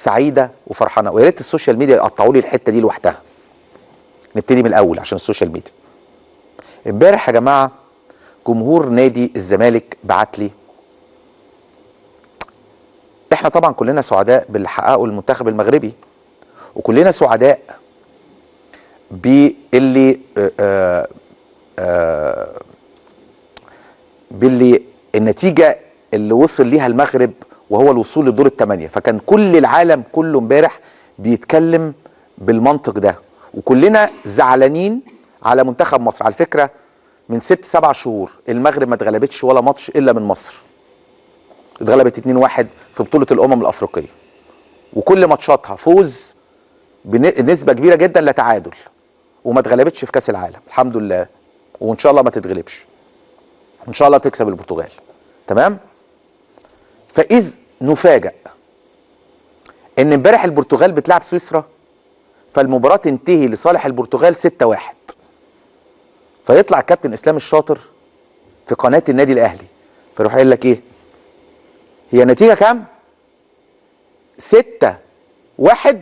سعيده وفرحانه، ويا ريت السوشيال ميديا يقطعوا لي الحته دي لوحدها. نبتدي من الاول عشان السوشيال ميديا. امبارح يا جماعه جمهور نادي الزمالك بعت لي، احنا طبعا كلنا سعداء باللي حققه المنتخب المغربي، وكلنا سعداء باللي باللي النتيجه اللي وصل ليها المغرب، وهو الوصول لدور الثمانيه. فكان كل العالم كله امبارح بيتكلم بالمنطق ده، وكلنا زعلانين على منتخب مصر. على فكره من 6-7 شهور المغرب ما اتغلبتش ولا ماتش الا من مصر. اتغلبت 2-1 في بطوله الامم الافريقيه، وكل ماتشاتها فوز بنسبه كبيره جدا لا تعادل، وما اتغلبتش في كاس العالم الحمد لله، وان شاء الله ما تتغلبش، ان شاء الله تكسب البرتغال. تمام؟ فاذ نفاجأ ان امبارح البرتغال بتلعب سويسرا، فالمباراه تنتهي لصالح البرتغال 6-1. فيطلع الكابتن اسلام الشاطر في قناه النادي الاهلي فيروح قايل لك ايه؟ هي النتيجه كام؟ 6-1.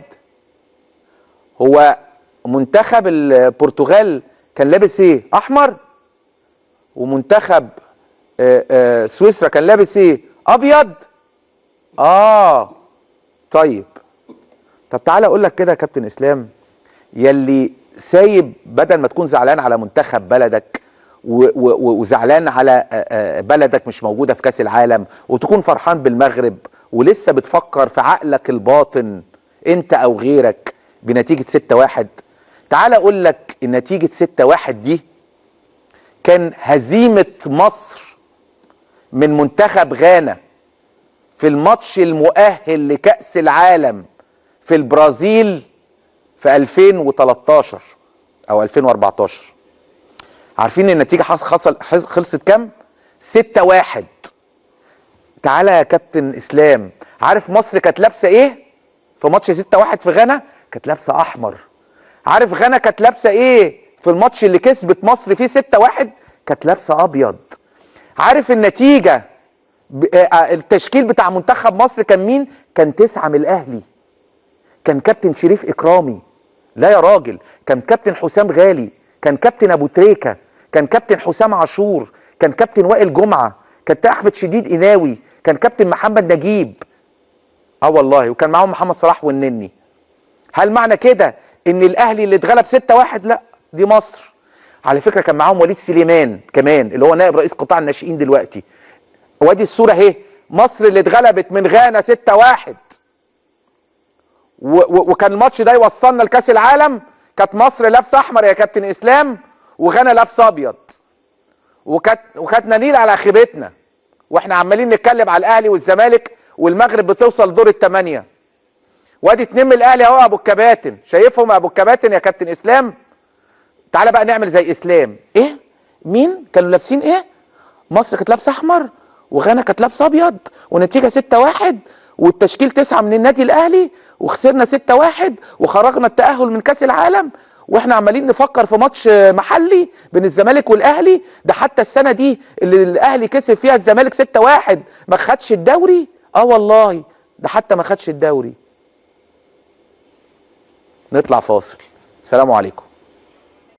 هو منتخب البرتغال كان لابس ايه؟ احمر، ومنتخب سويسرا كان لابس ايه؟ ابيض. طيب تعالى اقول لك كده يا كابتن اسلام، يلي سايب بدل ما تكون زعلان على منتخب بلدك وزعلان على بلدك مش موجوده في كاس العالم، وتكون فرحان بالمغرب، ولسه بتفكر في عقلك الباطن انت او غيرك بنتيجه 6-1. تعالى اقول لك النتيجه 6-1 دي كان هزيمه مصر من منتخب غانا في الماتش المؤهل لكأس العالم في البرازيل في 2013 او 2014. عارفين النتيجه خلصت كام؟ 6-1. تعالى يا كابتن اسلام، عارف مصر كانت لابسه ايه في ماتش 6-1 في غانا؟ كانت لابسه احمر. عارف غانا كانت لابسه ايه في الماتش اللي كسبت مصر فيه 6-1؟ كانت لابسه ابيض. عارف النتيجه التشكيل بتاع منتخب مصر كان مين؟ كان 9 من الاهلي. كان كابتن شريف اكرامي، لا يا راجل، كان كابتن حسام غالي، كان كابتن ابو تريكه، كان كابتن حسام عاشور، كان كابتن وائل جمعه، كابتن احمد شديد قناوي، كان كابتن محمد نجيب. والله، وكان معاهم محمد صلاح والنني. هل معنى كده ان الاهلي اللي اتغلب 6-1؟ لا، دي مصر. على فكره كان معاهم وليد سليمان كمان اللي هو نائب رئيس قطاع الناشئين دلوقتي. وادي الصوره اهي، مصر اللي اتغلبت من غانا 6-1. وكان الماتش ده يوصلنا لكاس العالم. كانت مصر لابسه احمر يا كابتن اسلام، وغانا لابسه ابيض، وكانت نيل على خيبتنا، واحنا عمالين نتكلم على الاهلي والزمالك والمغرب بتوصل دور الثمانيه. وادي 2 من الاهلي اهو، ابو الكباتن، شايفهم ابو الكباتن يا كابتن اسلام؟ تعالى بقى نعمل زي اسلام. ايه؟ مين كانوا لابسين ايه؟ مصر كانت لابسه احمر، وغانا كانت لابسه ابيض، ونتيجه 6-1، والتشكيل 9 من النادي الاهلي، وخسرنا 6-1، وخرجنا التأهل من كاس العالم، واحنا عمالين نفكر في ماتش محلي بين الزمالك والاهلي. ده حتى السنه دي اللي الاهلي كسب فيها الزمالك 6-1 ما خدش الدوري. والله، ده حتى ما خدش الدوري. نطلع فاصل. سلام عليكم.